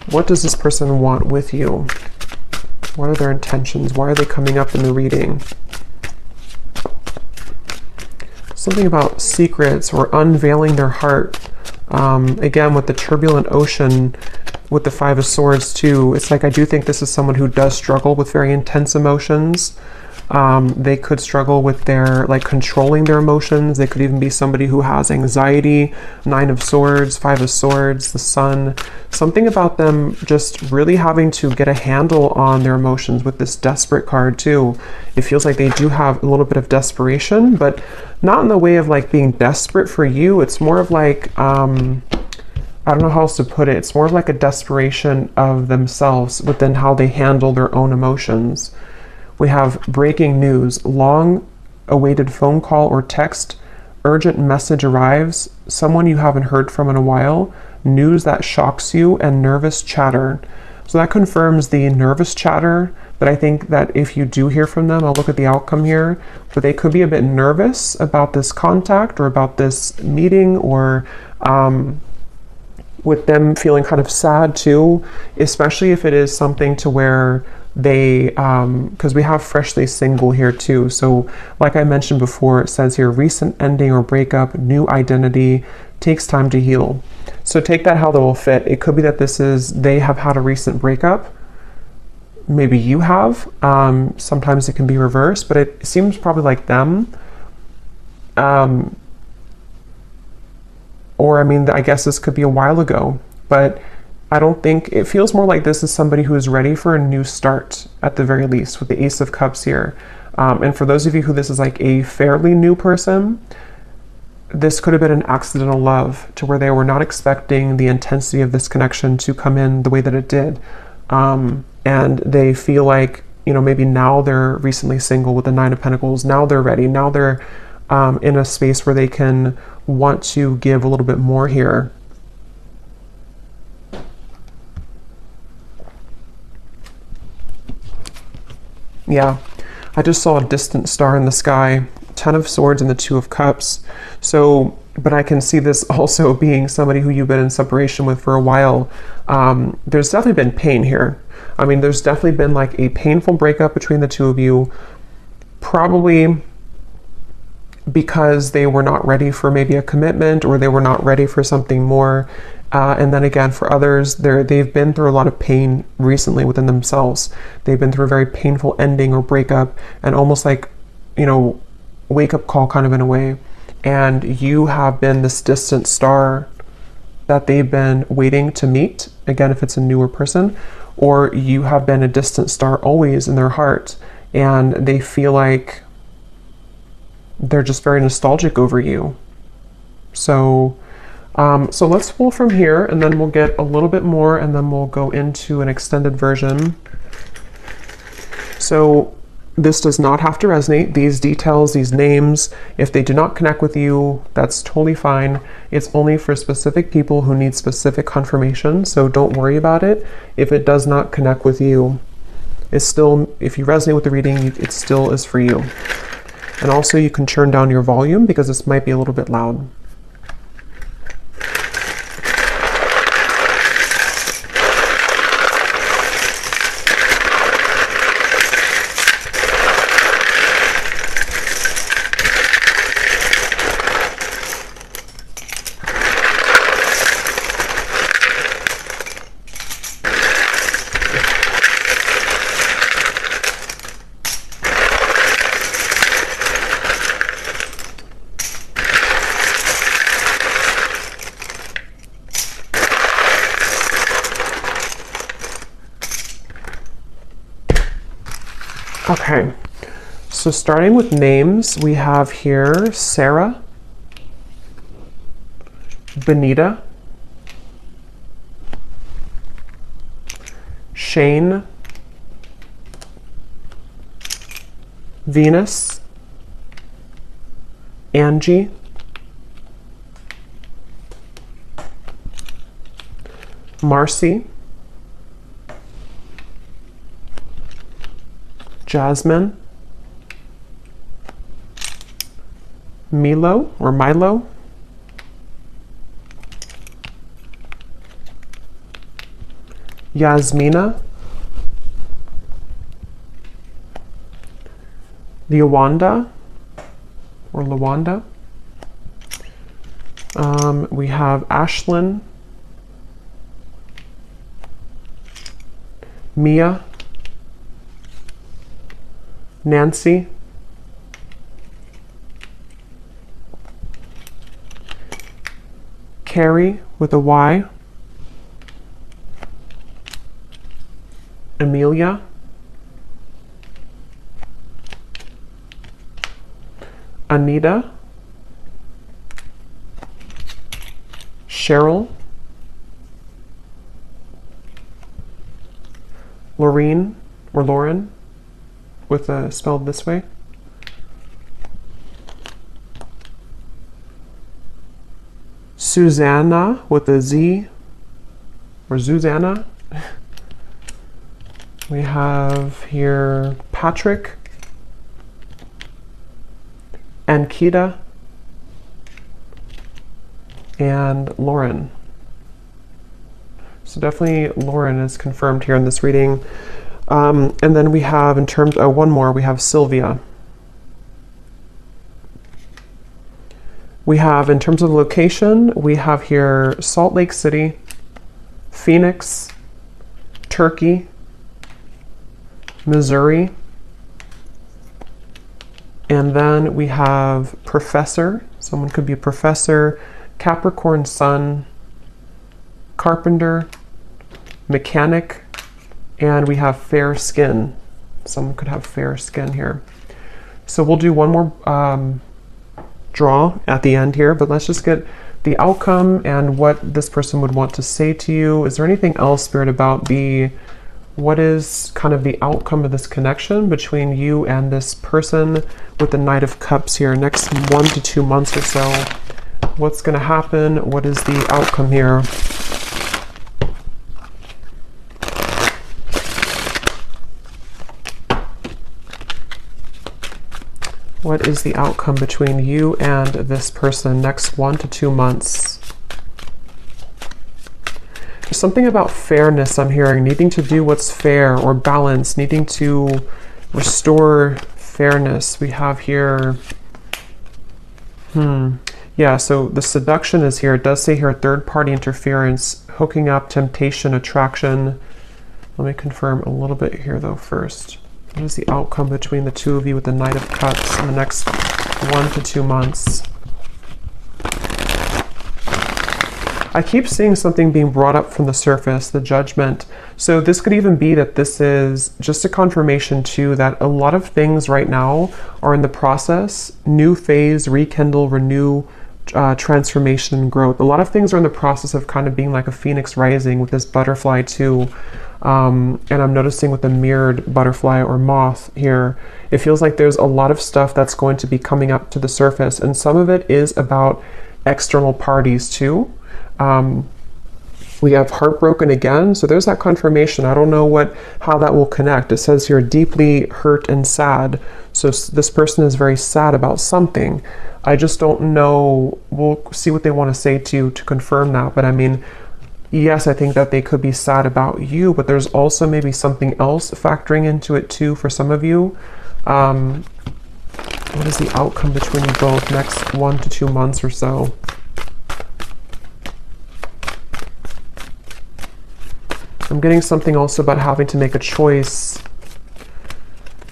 What does this person want with you? What are their intentions? Why are they coming up in the reading? Something about secrets or unveiling their heart. Again, with the turbulent ocean, with the Five of Swords too, it's like I do think this is someone who does struggle with very intense emotions. They could struggle with their, like, controlling their emotions. They could even be somebody who has anxiety. Nine of Swords, Five of Swords, the Sun. Something about them just really having to get a handle on their emotions with this Desperate card too. It feels like they do have a little bit of desperation, but not in the way of like being desperate for you. It's more of like, I don't know how else to put it. It's more of like a desperation of themselves within how they handle their own emotions. We have breaking news, long awaited phone call or text, urgent message arrives, someone you haven't heard from in a while, news that shocks you, and nervous chatter. So that confirms the nervous chatter, but I think that if you do hear from them, I'll look at the outcome here, but they could be a bit nervous about this contact or about this meeting, or with them feeling kind of sad too, especially if it is something to where they, because we have freshly single here too. So like I mentioned before, it says here, recent ending or breakup, new identity, takes time to heal. So take that how that will fit. It could be that they have had a recent breakup. Maybe you have. Sometimes it can be reversed, but it seems probably like them. Or I mean, I guess this could be a while ago, but I don't think, it feels more like this is somebody who is ready for a new start at the very least, with the Ace of Cups here. And for those of you who this is like a fairly new person, this could have been an accidental love to where they were not expecting the intensity of this connection to come in the way that it did. And they feel like, you know, maybe now they're recently single with the Nine of Pentacles. Now they're ready. Now they're in a space where they can want to give a little bit more here. Yeah, I just saw a distant star in the sky, Ten of Swords and the Two of Cups. So, but I can see this also being somebody who you've been in separation with for a while. There's definitely been pain here. I mean, there's definitely been like a painful breakup between the two of you, probably because they were not ready for maybe a commitment, or they were not ready for something more. And then again, for others, they've been through a lot of pain recently within themselves. They've been through a very painful ending or breakup, and almost like, you know, wake-up call kind of in a way. And you have been this distant star that they've been waiting to meet. Again, if it's a newer person, or you have been a distant star always in their heart, and they feel like they're just very nostalgic over you. So So let's pull from here, and then we'll get a little bit more, and then we'll go into an extended version. So this does not have to resonate. These details, these names, if they do not connect with you, that's totally fine. It's only for specific people who need specific confirmation, so don't worry about it. If it does not connect with you, it's still, if you resonate with the reading, it still is for you. And also you can turn down your volume because this might be a little bit loud. Okay, so starting with names, we have here Sarah, Benita, Shane, Venus, Angie, Marcy, Jasmine, Milo or Milo, Yasmina, Lawanda or Lawanda. We have Ashlyn, Mia, Nancy, Carrie with a Y, Amelia, Anita, Cheryl, Laureen or Lauren with a spelled this way, Susanna with a Z or Susanna. We have here Patrick, Ankita, and Lauren. So definitely Lauren is confirmed here in this reading. And then we have in terms, one more, we have Sylvia. We have in terms of location, we have here Salt Lake City, Phoenix, Turkey, Missouri, and then we have professor. Someone could be a professor, Capricorn sun, carpenter, mechanic, and we have fair skin. Someone could have fair skin here. So we'll do one more draw at the end here, but let's just get the outcome and what this person would want to say to you. Is there anything else, Spirit, about what is kind of the outcome of this connection between you and this person with the Knight of Cups here, next 1 to 2 months or so? What's going to happen? What is the outcome here? What is the outcome between you and this person next 1 to 2 months? There's something about fairness I'm hearing, needing to do what's fair or balance, needing to restore fairness. We have here, yeah, so the seduction is here. It does say here third-party interference, hooking up, temptation, attraction. Let me confirm a little bit here though first. What is the outcome between the two of you with the Knight of Cups in the next 1 to 2 months? I keep seeing something being brought up from the surface, the judgment. So this could even be that this is just a confirmation too that a lot of things right now are in the process, new phase, rekindle, renew, transformation and growth. A lot of things are in the process of kind of being like a phoenix rising with this butterfly too. And I'm noticing with the mirrored butterfly or moth here, it feels like there's a lot of stuff that's going to be coming up to the surface, and some of it is about external parties too. We have heartbroken again, so there's that confirmation. I don't know how that will connect. It says here deeply hurt and sad, so this person is very sad about something. I just don't know. We'll see what they want to say to you to confirm that. But I mean, yes, I think that they could be sad about you, but there's also maybe something else factoring into it too for some of you. What is the outcome between you both next 1 to 2 months or so? I'm getting something also about having to make a choice.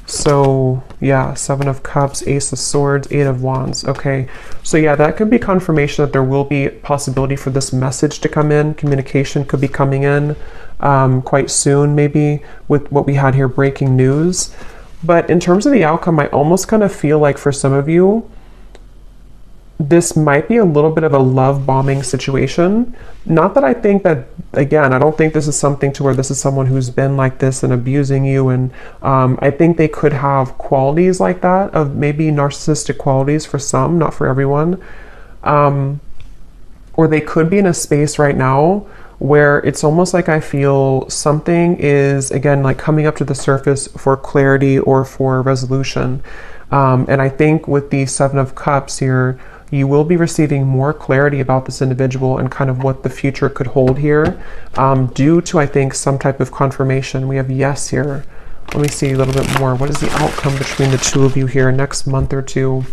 So yeah, 7 of Cups, Ace of Swords, 8 of Wands. Okay, so yeah, that could be confirmation that there will be possibility for this message to come in. Communication could be coming in quite soon, maybe with what we had here, breaking news. But in terms of the outcome, I almost kind of feel like for some of you, this might be a little bit of a love bombing situation. Not that I think that, again, I don't think this is something to where this is someone who's been like this and abusing you. And I think they could have qualities like that, of maybe narcissistic qualities for some, not for everyone. Or they could be in a space right now where it's almost like I feel something is, again, like coming up to the surface for clarity or for resolution. And I think with the 7 of Cups here, you will be receiving more clarity about this individual and kind of what the future could hold here, due to, I think, some type of confirmation. We have yes here. Let me see a little bit more. What is the outcome between the two of you here next month or two?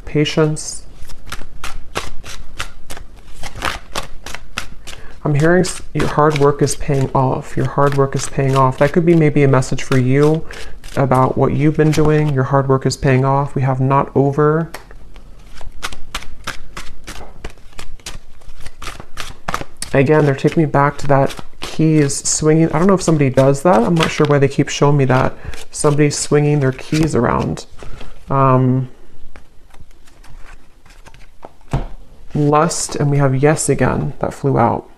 Patience. I'm hearing your hard work is paying off. Your hard work is paying off. That could be maybe a message for you about what you've been doing. Your hard work is paying off. We have not over. Again, they're taking me back to that keys swinging. I don't know if somebody does that. I'm not sure why they keep showing me that. Somebody's swinging their keys around. Lust, and we have yes again. That flew out.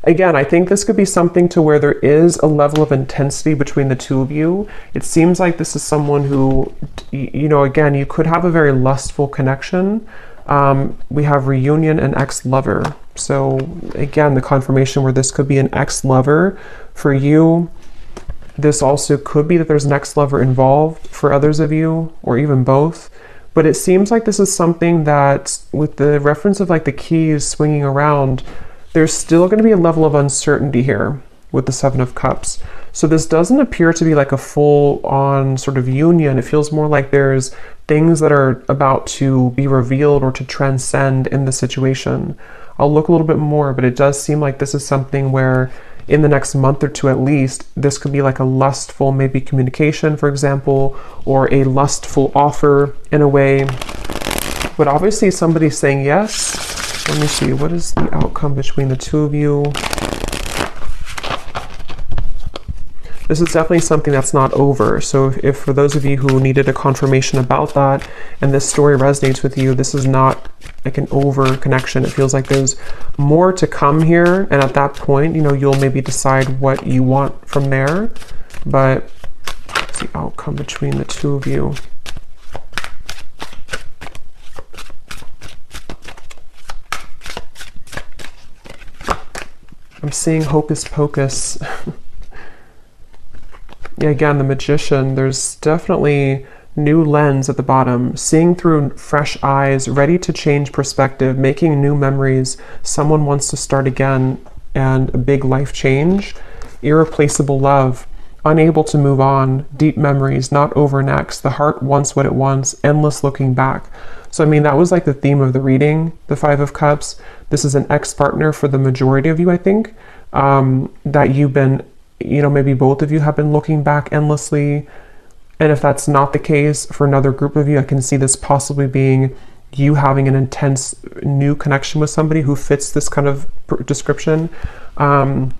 Again, I think this could be something to where there is a level of intensity between the two of you. It seems like this is someone who, you know, again, you could have a very lustful connection. We have reunion and ex-lover. So again, the confirmation where this could be an ex-lover for you. This also could be that there's an ex-lover involved for others of you, or even both. But it seems like this is something that, with the reference of like the keys swinging around, there's still going to be a level of uncertainty here with the 7 of Cups. So this doesn't appear to be like a full-on sort of union. It feels more like there's things that are about to be revealed or to transcend in the situation. I'll look a little bit more, but it does seem like this is something where in the next month or two at least, this could be like a lustful maybe communication, for example, or a lustful offer in a way. But obviously somebody's saying yes. Let me see, what is the outcome between the two of you? This is definitely something that's not over. So if for those of you who needed a confirmation about that and this story resonates with you, this is not like an over connection. It feels like there's more to come here. And at that point, you know, you'll maybe decide what you want from there. But what's the outcome between the two of you? I'm seeing hocus pocus. Yeah, again, the Magician, there's definitely new lens at the bottom, seeing through fresh eyes, ready to change perspective, making new memories. Someone wants to start again, and a big life change. Irreplaceable love, unable to move on, deep memories, not over next. The heart wants what it wants, endless looking back. So, I mean, that was like the theme of the reading, the 5 of Cups. This is an ex-partner for the majority of you, I think, that you've been, you know, maybe both of you have been looking back endlessly. And if that's not the case for another group of you, I can see this possibly being you having an intense new connection with somebody who fits this kind of description. And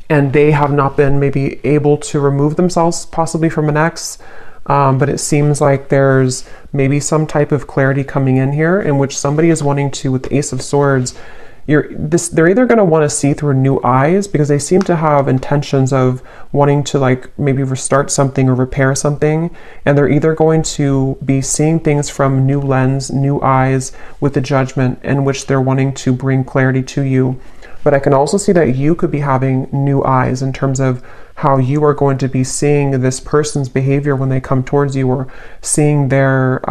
they have not been maybe able to remove themselves possibly from an ex. but it seems like there's maybe some type of clarity coming in here in which somebody is wanting to, with the Ace of Swords, they're either going to want to see through new eyes because they seem to have intentions of wanting to like maybe restart something or repair something, and they're either going to be seeing things from new lens, new eyes with the Judgment in which they're wanting to bring clarity to you. But I can also see that you could be having new eyes in terms of how you are going to be seeing this person's behavior when they come towards you, or seeing their,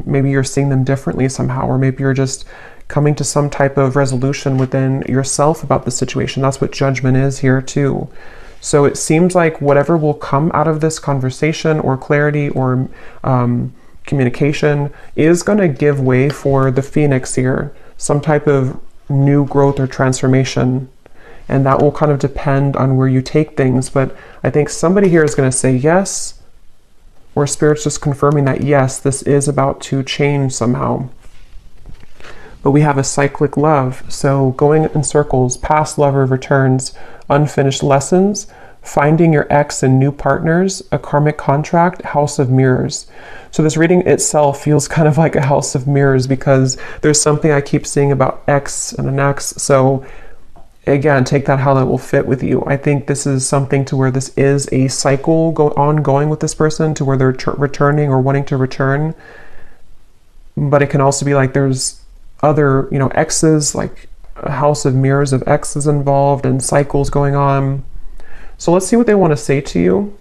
maybe you're seeing them differently somehow, or maybe you're just coming to some type of resolution within yourself about the situation. That's what Judgment is here too. So it seems like whatever will come out of this conversation or clarity or communication is going to give way for the Phoenix here, some type of new growth or transformation. And that will kind of depend on where you take things. But I think somebody here is going to say yes, or Spirit's just confirming that yes, this is about to change somehow. But we have a cyclic love, so going in circles, past lover returns, unfinished lessons, finding your ex and new partners, a karmic contract, house of mirrors. So this reading itself feels kind of like a house of mirrors because there's something I keep seeing about ex and an ex. So again, take that how that will fit with you. I think this is something to where this is a cycle ongoing with this person, to where they're returning or wanting to return. But it can also be like there's other, exes, like a house of mirrors of exes involved and cycles going on. So let's see what they want to say to you.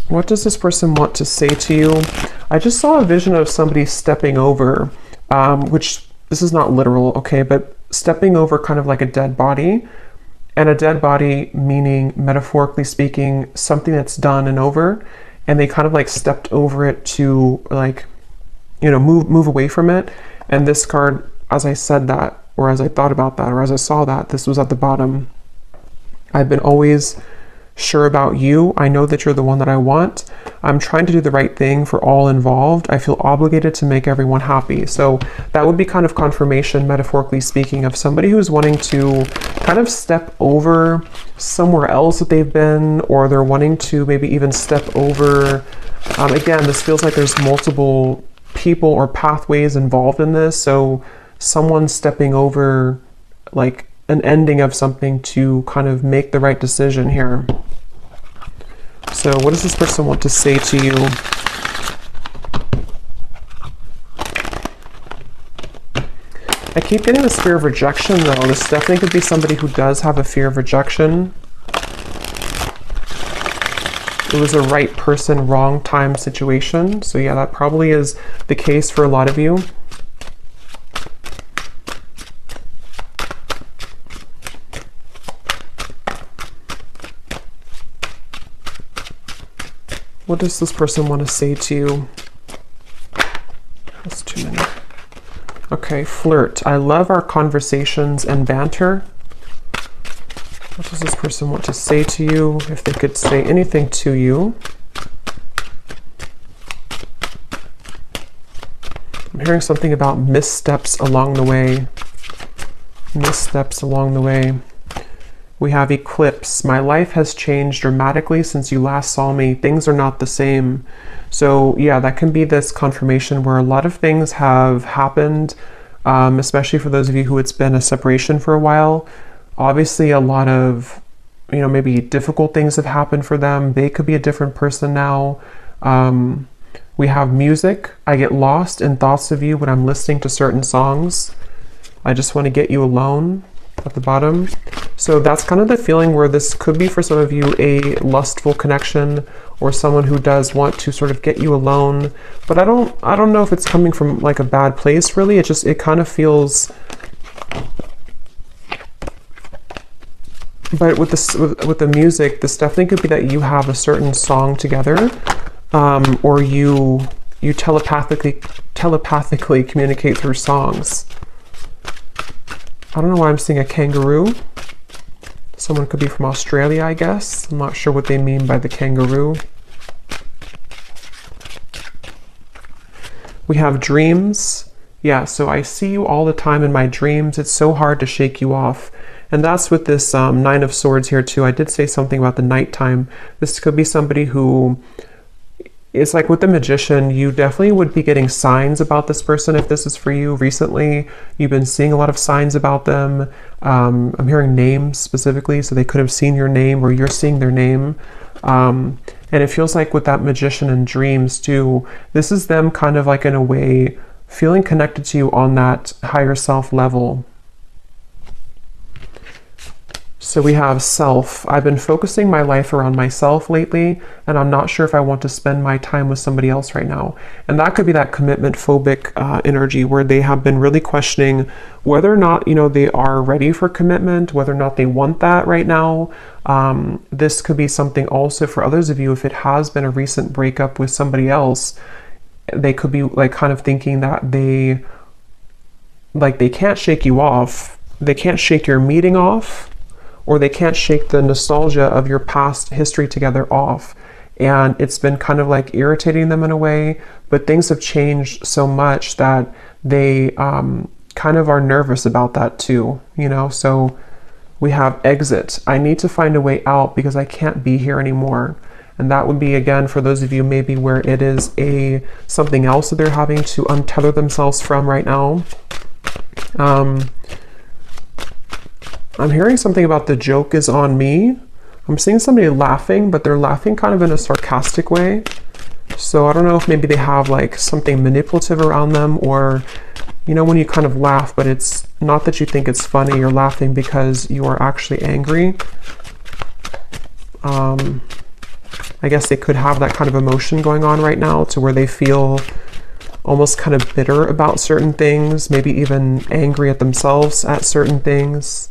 What does this person want to say to you? I just saw a vision of somebody stepping over, which this is not literal, okay, but stepping over kind of like a dead body. And a dead body meaning, metaphorically speaking, something that's done and over. And they kind of like stepped over it to like, move away from it. And this card, as I said that, or as I thought about that, or as I saw that, this was at the bottom. I've been always sure about you. I know that you're the one that I want. I'm trying to do the right thing for all involved. I feel obligated to make everyone happy. So that would be kind of confirmation, metaphorically speaking, of somebody who's wanting to kind of step over somewhere else that they've been, or they're wanting to maybe even step over. Again, this feels like there's multiple people or pathways involved in this. So someone stepping over like an ending of something to kind of make the right decision here. So what does this person want to say to you? I keep getting this fear of rejection though. This definitely could be somebody who does have a fear of rejection. It was a right person, wrong time situation. So yeah, that probably is the case for a lot of you. What does this person want to say to you? That's too many. Okay, flirt. I love our conversations and banter. What does this person want to say to you? If they could say anything to you. I'm hearing something about missteps along the way. Missteps along the way. We have eclipse. My life has changed dramatically since you last saw me. Things are not the same. So yeah, that can be this confirmation where a lot of things have happened, especially for those of you who it's been a separation for a while. Obviously a lot of, maybe difficult things have happened for them. They could be a different person now. We have music. I get lost in thoughts of you when I'm listening to certain songs. I just want to get you alone at the bottom. So that's kind of the feeling where this could be for some of you a lustful connection, or someone who does want to sort of get you alone. But I don't know if it's coming from like a bad place really. It kind of feels. But with this, with the music, this definitely could be that you have a certain song together, or you telepathically communicate through songs. I don't know why I'm seeing a kangaroo. Someone could be from Australia, I guess. I'm not sure what they mean by the kangaroo. We have dreams. Yeah, so I see you all the time in my dreams. It's so hard to shake you off. And that's with this Nine of Swords here too. I did say something about the nighttime. This could be somebody who, it's like with the Magician, you definitely would be getting signs about this person if this is for you recently. You've been seeing a lot of signs about them. I'm hearing names specifically, so they could have seen your name or you're seeing their name. And it feels like with that Magician in dreams too, this is them kind of like in a way feeling connected to you on that higher self level. So we have self. I've been focusing my life around myself lately, and I'm not sure if I want to spend my time with somebody else right now. And that could be that commitment phobic energy where they have been really questioning whether or not, you know, they are ready for commitment, whether or not they want that right now. This could be something also for others of you, if it has been a recent breakup with somebody else, they could be like kind of thinking that they can't shake you off. They can't shake your meeting off, or they can't shake the nostalgia of your past history together off. And it's been kind of like irritating them in a way, but things have changed so much that they kind of are nervous about that too, you know? So we have exit. I need to find a way out because I can't be here anymore. And that would be, again, for those of you maybe where it is something else that they're having to untether themselves from right now. I'm hearing something about the joke is on me. I'm seeing somebody laughing, but they're laughing kind of in a sarcastic way. So I don't know if maybe they have like something manipulative around them, or, you know, when you kind of laugh, but it's not that you think it's funny, you're laughing because you are actually angry. I guess they could have that kind of emotion going on right now to where they feel almost kind of bitter about certain things, maybe even angry at themselves at certain things.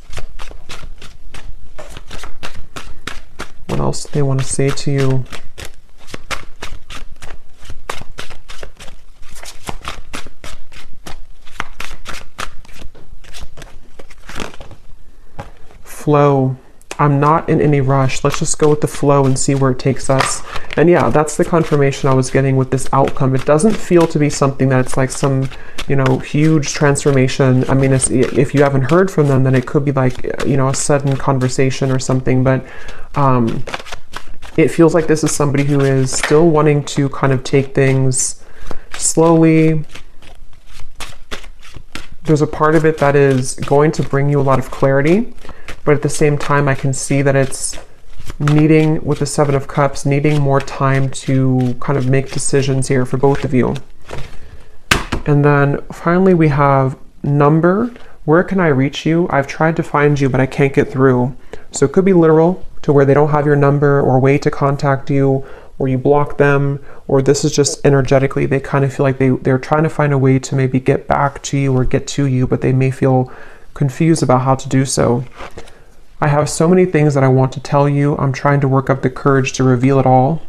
What else do they want to say to you? Flow. I'm not in any rush. Let's just go with the flow and see where it takes us. And yeah, that's the confirmation I was getting with this outcome. It doesn't feel to be something that it's like some, you know, huge transformation. I mean, if you haven't heard from them, then it could be like, you know, a sudden conversation or something. But it feels like this is somebody who is still wanting to kind of take things slowly. There's a part of it that is going to bring you a lot of clarity. But at the same time, I can see that it's needing, with the Seven of Cups, needing more time to kind of make decisions here for both of you. And then finally we have number. Where can I reach you? I've tried to find you, but I can't get through. So it could be literal, to where they don't have your number or way to contact you, or you block them, or this is just energetically, they kind of feel like they're trying to find a way to maybe get back to you or get to you, but they may feel confused about how to do so. I have so many things that I want to tell you. I'm trying to work up the courage to reveal it all.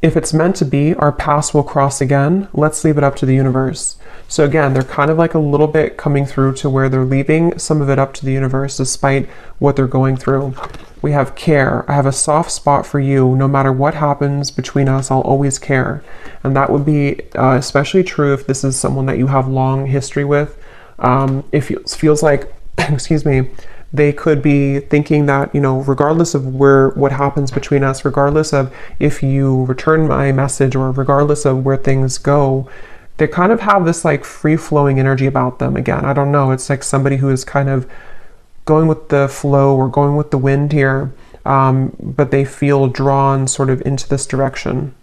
If it's meant to be, our paths will cross again. Let's leave it up to the universe. So again, they're kind of like a little bit coming through to where they're leaving some of it up to the universe despite what they're going through. We have care. I have a soft spot for you. No matter what happens between us, I'll always care. And that would be especially true if this is someone that you have long history with. If it feels like, excuse me, they could be thinking that, you know, regardless of what happens between us, regardless of if you return my message or regardless of where things go, they kind of have this like free-flowing energy about them. Again, I don't know, it's like somebody who is kind of going with the flow or going with the wind here, but they feel drawn sort of into this direction.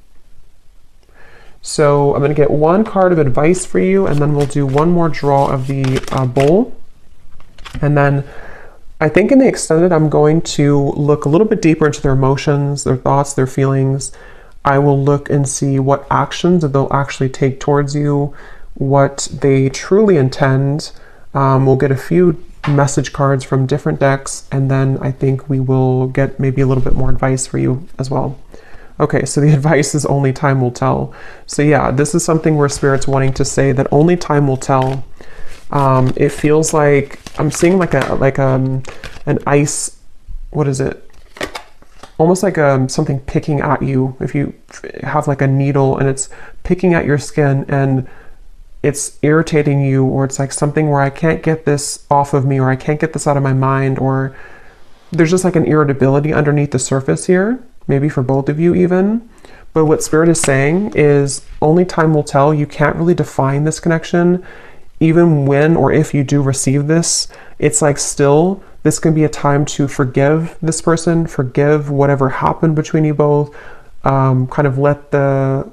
So I'm going to get one card of advice for you, and then we'll do one more draw of the bowl. And then I think in the extended, I'm going to look a little bit deeper into their emotions, their thoughts, their feelings. I will look and see what actions that they'll actually take towards you, what they truly intend. We'll get a few message cards from different decks, and then I think we will get maybe a little bit more advice for you as well. Okay, so the advice is only time will tell. So yeah, this is something where Spirit's wanting to say that only time will tell. It feels like I'm seeing like an ice, what is it? almost like something picking at you. If you have like a needle and it's picking at your skin and it's irritating you, or it's like something where I can't get this off of me, or I can't get this out of my mind, or there's just like an irritability underneath the surface here, maybe for both of you even. But what Spirit is saying is only time will tell. You can't really define this connection. Even when or if you do receive this, it's like still, this can be a time to forgive this person, forgive whatever happened between you both, kind of let the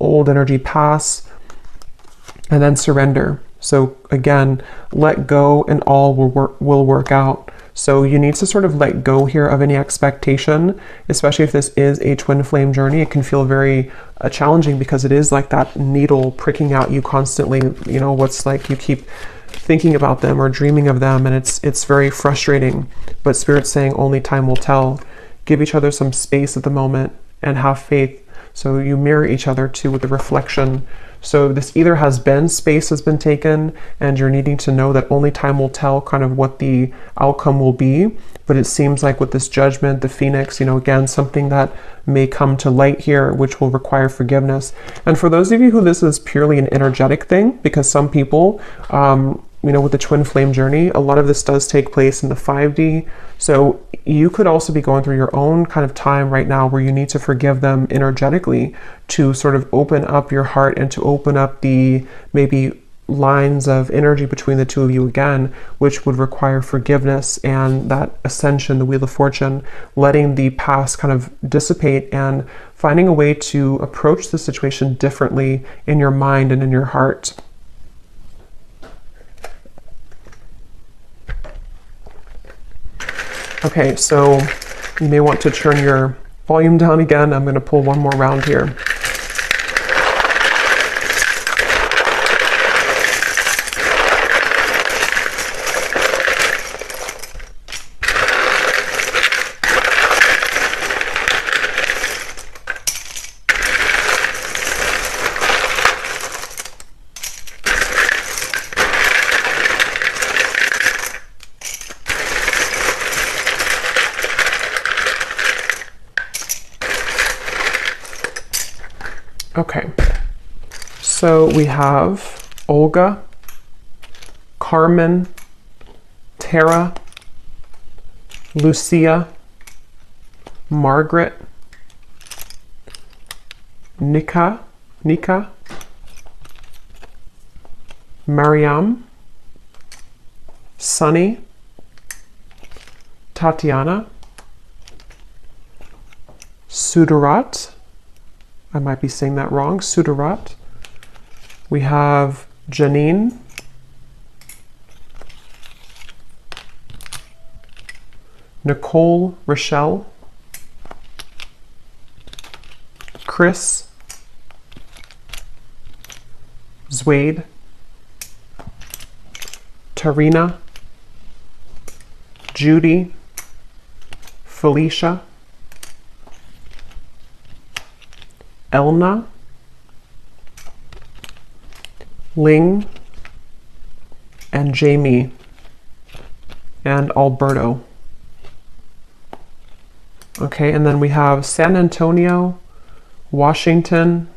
old energy pass, and then surrender. So again, let go and all will work out. So you need to sort of let go here of any expectation, especially if this is a twin flame journey. It can feel very challenging because it is like that needle pricking out you constantly. You know, what's like you keep thinking about them or dreaming of them, and it's very frustrating. But Spirit's saying only time will tell. Give each other some space at the moment and have faith. So you mirror each other too with the reflection. So this either space has been taken, and you're needing to know that only time will tell kind of what the outcome will be. But it seems like with this judgment, the Phoenix, you know, again, something that may come to light here, which will require forgiveness. And for those of you who this is purely an energetic thing, because some people, you know, with the twin flame journey, a lot of this does take place in the 5D. So you could also be going through your own kind of time right now where you need to forgive them energetically to sort of open up your heart and to open up the maybe lines of energy between the two of you again, which would require forgiveness and that ascension, the Wheel of Fortune, letting the past kind of dissipate and finding a way to approach the situation differently in your mind and in your heart. Okay, so you may want to turn your volume down again. I'm going to pull one more round here. Okay, so we have Olga, Carmen, Tara, Lucia, Margaret, Nika, Mariam, Sunny, Tatiana, Sudarat, I might be saying that wrong, Sudarat. We have Janine, Nicole Rochelle, Chris, Zwade, Tarina, Judy, Felicia, Elna, Ling, and Jamie, and Alberto. Okay, and then we have San Antonio, Washington,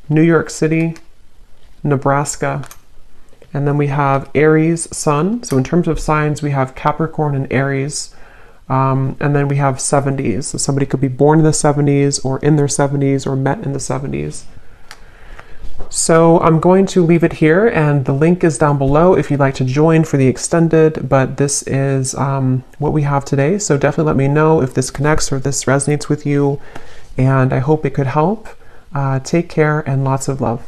New York City, Nebraska, and then we have Aries Sun. So in terms of signs, we have Capricorn and Aries. And then we have 70s. So somebody could be born in the 70s or in their 70s or met in the 70s. So I'm going to leave it here, and the link is down below if you'd like to join for the extended, but this is what we have today. So definitely let me know if this connects or if this resonates with you, and I hope it could help. Take care and lots of love.